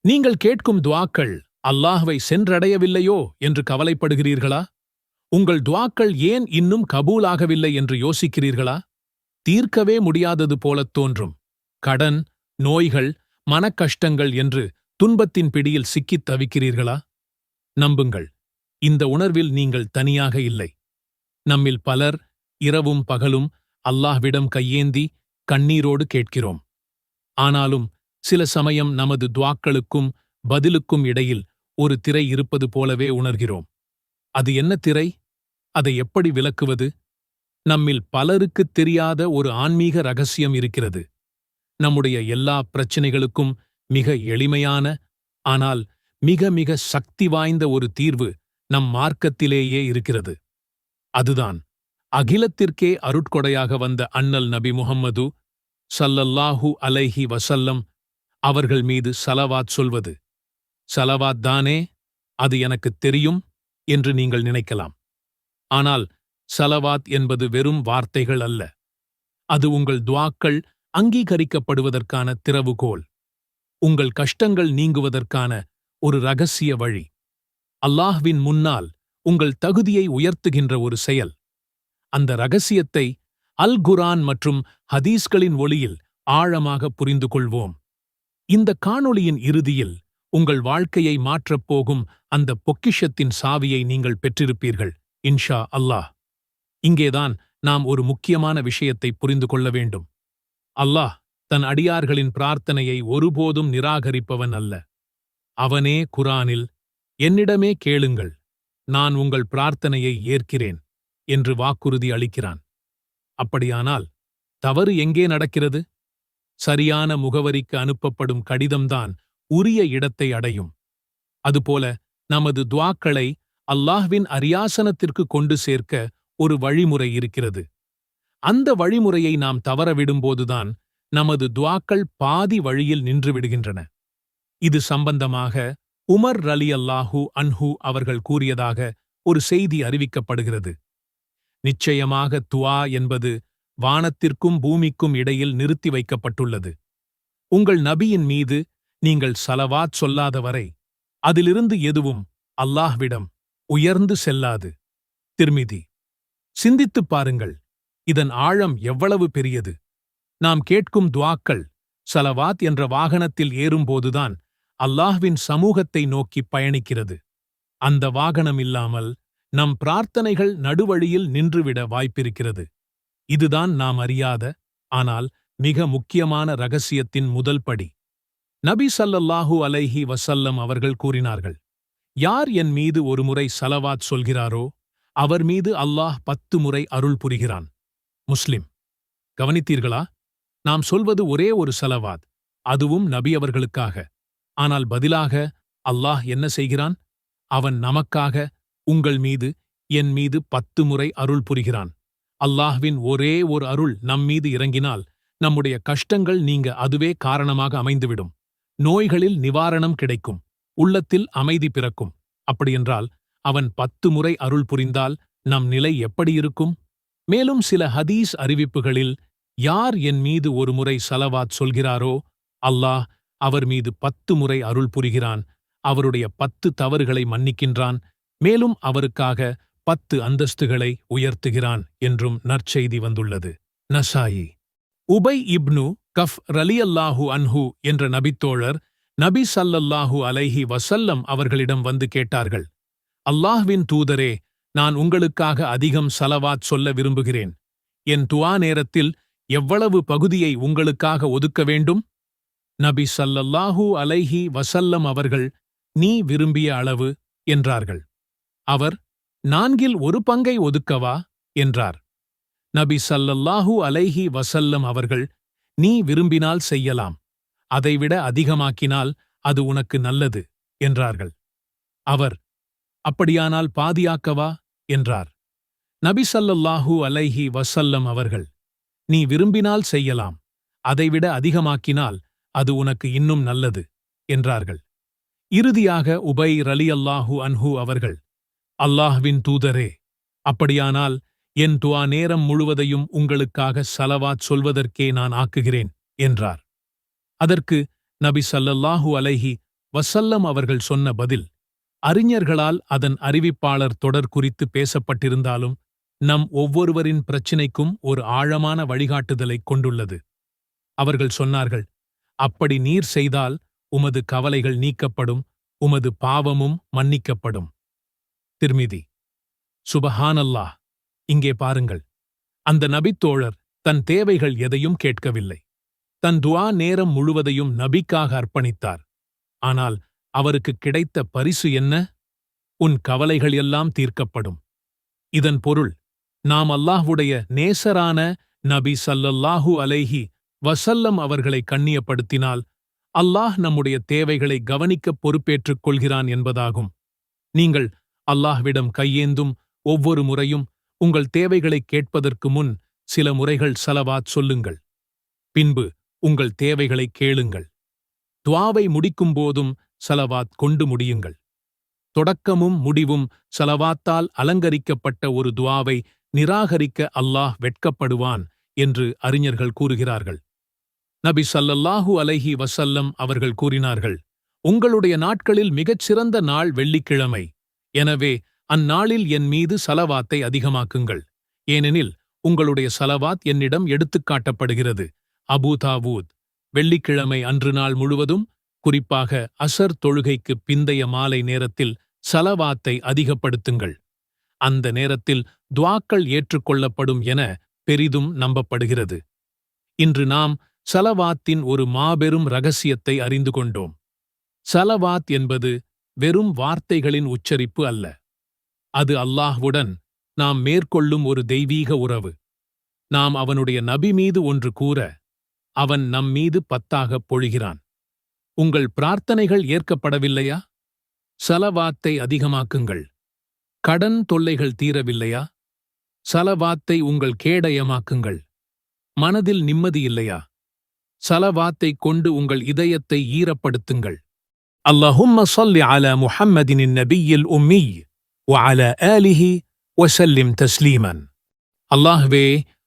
நீங்கள் கேட்கும் துஆக்கள் அல்லாஹ்வை சென்றடையவில்லையோ என்று கவலைப்படுகிறீர்களா? உங்கள் துஆக்கள் ஏன் இன்னும் கபூலாகவில்லை என்று யோசிக்கிறீர்களா? தீர்க்கவே முடியாதது போலத் தோன்றும் கடன், நோய்கள், மனக்கஷ்டங்கள் என்று துன்பத்தின் பிடியில் சிக்கித் தவிக்கிறீர்களா? நம்புங்கள், இந்த உணர்வில் நீங்கள் தனியாக இல்லை. நம்மில் பலர் இரவும் பகலும் அல்லாஹ்விடம் கையேந்தி கண்ணீரோடு கேட்கிறோம். ஆனாலும் சில சமயம் நமது துஆக்களுக்கும் பதிலுக்கும் இடையில் ஒரு திரை இருப்பது போலவே உணர்கிறோம். அது என்ன திரை? அதை எப்படி விளக்குவது? நம்மில் பலருக்குத் தெரியாத ஒரு ஆன்மீக ரகசியம் இருக்கிறது. நம்முடைய எல்லா பிரச்சினைகளுக்கும் மிக எளிமையான, ஆனால் மிக மிக சக்தி வாய்ந்த ஒரு தீர்வு நம் மார்க்கத்திலேயே இருக்கிறது. அதுதான் அகிலத்திற்கே அருட்கொடையாக வந்த அண்ணல் நபி முஹம்மது ஸல்லல்லாஹு அலைஹி வஸல்லம் அவர்கள் மீது ஸலவாத் சொல்வது. ஸலவாத் தானே, அது எனக்குத் தெரியும் என்று நீங்கள் நினைக்கலாம். ஆனால் ஸலவாத் என்பது வெறும் வார்த்தைகள் அல்ல. அது உங்கள் துஆக்கள் அங்கீகரிக்கப்படுவதற்கான திறவுகோல். உங்கள் கஷ்டங்கள் நீங்குவதற்கான ஒரு ரகசிய வழி. அல்லாஹ்வின் முன்னால் உங்கள் தகுதியை உயர்த்துகின்ற ஒரு செயல். அந்த ரகசியத்தை அல் குர்ஆன் மற்றும் ஹதீஸ்களின் ஒளியில் ஆழமாக புரிந்து கொள்வோம். இந்த காணொளியின் இறுதியில் உங்கள் வாழ்க்கையை மாற்றப் போகும் அந்த பொக்கிஷத்தின் சாவியை நீங்கள் பெற்றிருப்பீர்கள், இன்ஷா அல்லாஹ். இங்கேதான் நாம் ஒரு முக்கியமான விஷயத்தை புரிந்து கொள்ள வேண்டும். அல்லாஹ் தன் அடியார்களின் பிரார்த்தனையை ஒருபோதும் நிராகரிப்பவன் அல்ல. அவனே குர்ஆனில், என்னிடமே கேளுங்கள், நான் உங்கள் பிரார்த்தனையை ஏற்கிறேன் என்று வாக்குறுதி அளிக்கிறான். அப்படியானால் தவறு எங்கே நடக்கிறது? சரியான முகவரிக்கு அனுப்பப்படும் கடிதம்தான் உரிய இடத்தை அடையும். அதுபோல நமது துஆக்களை அல்லாஹ்வின் அரியாசனத்திற்கு கொண்டு சேர்க்க ஒரு வழிமுறை இருக்கிறது. அந்த வழிமுறையை நாம் தவறவிடும்போதுதான் நமது துஆக்கள் பாதி வழியில் நின்றுவிடுகின்றன. இது சம்பந்தமாக உமர் ரலியல்லாஹு அன்ஹு அவர்கள் கூறியதாக ஒரு செய்தி அறிவிக்கப்படுகிறது. நிச்சயமாக துஆ என்பது வானத்திற்கும் பூமிக்கும் இடையில் நிறுத்தி வைக்கப்பட்டுள்ளது. உங்கள் நபியின் மீது நீங்கள் ஸலவாத் சொல்லாதவரை அதிலிருந்து எதுவும் அல்லாஹ்விடம் உயர்ந்து செல்லாது. திர்மிதி. சிந்தித்துப் பாருங்கள், இதன் ஆழம் எவ்வளவு பெரியது. நாம் கேட்கும் துஆக்கள் ஸலவாத் என்ற வாகனத்தில் ஏறும்போதுதான் அல்லாஹ்வின் சமூகத்தை நோக்கி பயணிக்கிறது. அந்த வாகனம் இல்லாமல் நம் பிரார்த்தனைகள் நடுவழியில் நின்றுவிட வாய்ப்பிருக்கிறது. இதுதான் நாம் அறியாத, ஆனால் மிக முக்கியமான ரகசியத்தின் முதல் படி. நபி ஸல்லல்லாஹு அலைஹி வஸல்லம் அவர்கள் கூறினார்கள், யார் என் மீது ஒருமுறை ஸலவாத் சொல்கிறாரோ அவர் மீது அல்லாஹ் 10 முறை அருள் புரிகிறான். முஸ்லிம். கவனித்தீர்களா? நாம் சொல்வது ஒரே ஒரு ஸலவாத், அதுவும் நபி அவர்களுக்காக. ஆனால் பதிலாக அல்லாஹ் என்ன செய்கிறான்? அவன் நமக்காக, உங்கள் மீது, என் மீது 10 முறை அருள் புரிகிறான். அல்லாஹ்வின் ஒரே ஒரு அருள் நம்மீது இறங்கினால் நம்முடைய கஷ்டங்கள் நீங்க அதுவே காரணமாக அமைந்துவிடும். நோய்களில் நிவாரணம் கிடைக்கும், உள்ளத்தில் அமைதி பிறக்கும். அப்படியென்றால் அவன் 10 முறை அருள் புரிந்தால் நம் நிலை எப்படி இருக்கும்? மேலும் சில ஹதீஸ் அறிவிப்புகளில், யார் என் மீது ஒரு முறை ஸலவாத் சொல்கிறாரோ அல்லாஹ் அவர் மீது 10 முறை அருள் புரிகிறான், அவருடைய 10 தவறுகளை மன்னிக்கின்றான், மேலும் அவருக்காக 10 அந்தஸ்துகளை உயர்த்துகிறான் என்றும் நற்செய்தி வந்துள்ளது. நசாயி. உபை இப்னு கஃப் ரலியல்லாஹு அன்ஹு என்ற நபித்தோழர் நபி ஸல்லல்லாஹு அலைஹி வஸல்லம் அவர்களிடம் வந்து கேட்டார்கள், அல்லாஹ்வின் தூதரே, நான் உங்களுக்காக அதிகம் ஸலவாத் சொல்ல விரும்புகிறேன். என் துஆ நேரத்தில் எவ்வளவு பகுதியை உங்களுக்காக ஒதுக்க வேண்டும்? நபி ஸல்லல்லாஹு அலைஹி வஸல்லம் அவர்கள், நீ விரும்பிய அளவு என்றார்கள். அவர், 4இல் 1 பங்கை ஒதுக்கவா என்றார். நபி ஸல்லல்லாஹு அலைஹி வஸல்லம் அவர்கள், நீ விரும்பினால் செய்யலாம், அதைவிட அதிகமாக்கினால் அது உனக்கு நல்லது என்றார்கள். அவர், அப்படியானால் பாதியாக்கவா என்றார். நபி ஸல்லல்லாஹு அலைஹி வஸல்லம் அவர்கள், நீ விரும்பினால் செய்யலாம், அதைவிட அதிகமாக்கினால் அது உனக்கு இன்னும் நல்லது என்றார்கள். இறுதியாக உபை ரலியல்லாஹு அன்ஹு அவர்கள், அல்லாஹ்வின் தூதரே, அப்படியானால் என் துஆ நேரம் முழுவதையும் உங்களுக்காக ஸலவாத் சொல்வதற்கே நான் ஆக்குகிறேன் என்றார். அதற்கு நபி ஸல்லல்லாஹு அலைஹி வஸல்லம் அவர்கள் சொன்ன பதில் அறிஞர்களால் அதன் அறிவிப்பாளர் தொடர் குறித்து பேசப்பட்டிருந்தாலும் நம் ஒவ்வொருவரின் பிரச்சினைக்கும் ஒரு ஆழமான வழிகாட்டுதலைக் கொண்டுள்ளது. அவர்கள் சொன்னார்கள், அப்படி நீர் செய்தால் உமது கவலைகள் நீக்கப்படும், உமது பாவமும் மன்னிக்கப்படும். திர்மிதி. சுபஹானல்லாஹ். இங்கே பாருங்கள், அந்த நபித்தோழர் தன் தேவைகள் எதையும் கேட்கவில்லை. தன் துஆ நேரம் முழுவதையும் நபிக்காக அர்ப்பணித்தார். ஆனால் அவருக்கு கிடைத்த பரிசு என்ன? உன் கவலைகள் எல்லாம் தீர்க்கப்படும். இதன் பொருள், நாம் அல்லாஹ்வுடைய நேசரான நபி ஸல்லல்லாஹு அலைஹி வஸல்லம் அவர்களை கண்ணியப்படுத்தினால் அல்லாஹ் நம்முடைய தேவைகளை கவனிக்கப் பொறுப்பேற்றுக் கொள்கிறான் என்பதாகும். நீங்கள் அல்லாஹ்விடம் கையேந்தும் ஒவ்வொரு முறையும் உங்கள் தேவைகளைக் கேட்பதற்கு முன் சில முறைகள் ஸலவாத் சொல்லுங்கள். பின்பு உங்கள் தேவைகளைக் கேளுங்கள். துஆவை முடிக்கும்போதும் ஸலவாத் கொண்டு முடியுங்கள். தொடக்கமும் முடிவும் ஸலவாத்தால் அலங்கரிக்கப்பட்ட ஒரு துஆவை நிராகரிக்க அல்லாஹ் வெட்கப்படுவான் என்று அறிஞர்கள் கூறுகிறார்கள். நபி ஸல்லல்லாஹு அலைஹி வஸல்லம் அவர்கள் கூறினார்கள், உங்களுடைய நாட்களில் மிகச்சிறந்த நாள் வெள்ளிக்கிழமை. எனவே அந்நாளில் என் மீது ஸலவாத்தை அதிகமாக்குங்கள். ஏனெனில் உங்களுடைய ஸலவாத் என்னிடம் எடுத்துக்காட்டப்படுகிறது. அபூ தாவூத். வெள்ளிக்கிழமை அன்று நாள் முழுவதும், குறிப்பாக அஸர் தொழுகைக்குப் பிந்தைய மாலை நேரத்தில் ஸலவாத்தை அதிகப்படுத்துங்கள். அந்த நேரத்தில் துஆக்கள் ஏற்றுக்கொள்ளப்படும் என பெரிதும் நம்பப்படுகிறது. இன்று நாம் ஸலவாத்தின் ஒரு மாபெரும் இரகசியத்தை அறிந்து கொண்டோம். ஸலவாத் என்பது வெறும் வார்த்தைகளின் உச்சரிப்பு அல்ல. அது அல்லாஹ்வுடன் நாம் மேற்கொள்ளும் ஒரு தெய்வீக உறவு. நாம் அவனுடைய நபி மீது ஒன்று கூற, அவன் நம் மீது 10ஆகப் பொழிகிறான். உங்கள் பிரார்த்தனைகள் ஏற்கப்படவில்லையா? ஸலவாத்தை அதிகமாக்குங்கள். கடன் தொல்லைகள் தீரவில்லையா? ஸலவாத்தை உங்கள் கேடயமாக்குங்கள். மனதில் நிம்மதி இல்லையா? ஸலவாத்தைக் கொண்டு உங்கள் இதயத்தை ஈரப்படுத்துங்கள். அல்லாஹும்ம ஸல்லி அலா முஹம்மதின் நபியில் உம்மி வஅலா ஆலிஹி வஸல்லிம் தஸ்லீமன். அல்லாஹ்வே,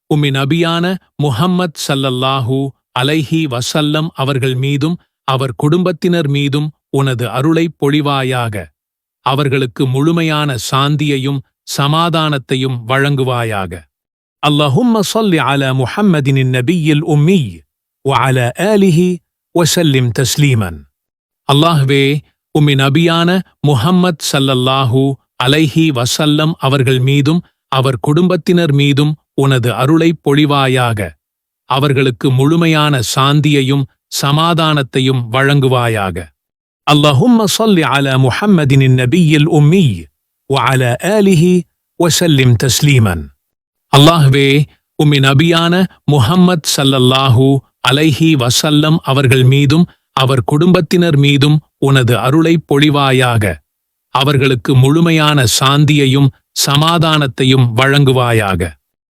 உம்மின் நபியான முஹம்மத் ஸல்லல்லாஹு அலைஹி வஸல்லம் அவர்கள் மீதும் அவர் குடும்பத்தினர் மீதும் உனது அருளைப் பொழிவாயாக. அவர்களுக்கு முழுமையான சாந்தியையும் சமாதானத்தையும் வழங்குவாயாக. அல்லாஹும்ம ஸல்லி அலா முஹம்மதின் நபியில் உம்மி வஅலா ஆலிஹி வஸல்லிம் தஸ்லீமன். அல்லாஹ்வே, உம்மின் நபியான முஹம்மத் ஸல்லல்லாஹு அலைஹி வஸல்லம் அவர்கள் மீதும் அவர் குடும்பத்தினர் மீதும் உனது அருளைப் பொழிவாயாக. அவர்களுக்கு முழுமையான சாந்தியையும் சமாதானத்தையும் வழங்குவாயாக. அல்லாஹும்ம ஸல்லி அலா முஹம்மதின் நபியில் உம்மி வஅலா ஆலிஹி வஸல்லிம் தஸ்லீமன். அல்லாஹ்வே, உம்மின் நபியான முஹம்மத் ஸல்லல்லாஹு அலைஹி வஸல்லம் அவர்கள் மீதும் அவர் குடும்பத்தினர் மீதும் உனது அருளைப் பொழிவாயாக. அவர்களுக்கு முழுமையான சாந்தியையும் சமாதானத்தையும் வழங்குவாயாக.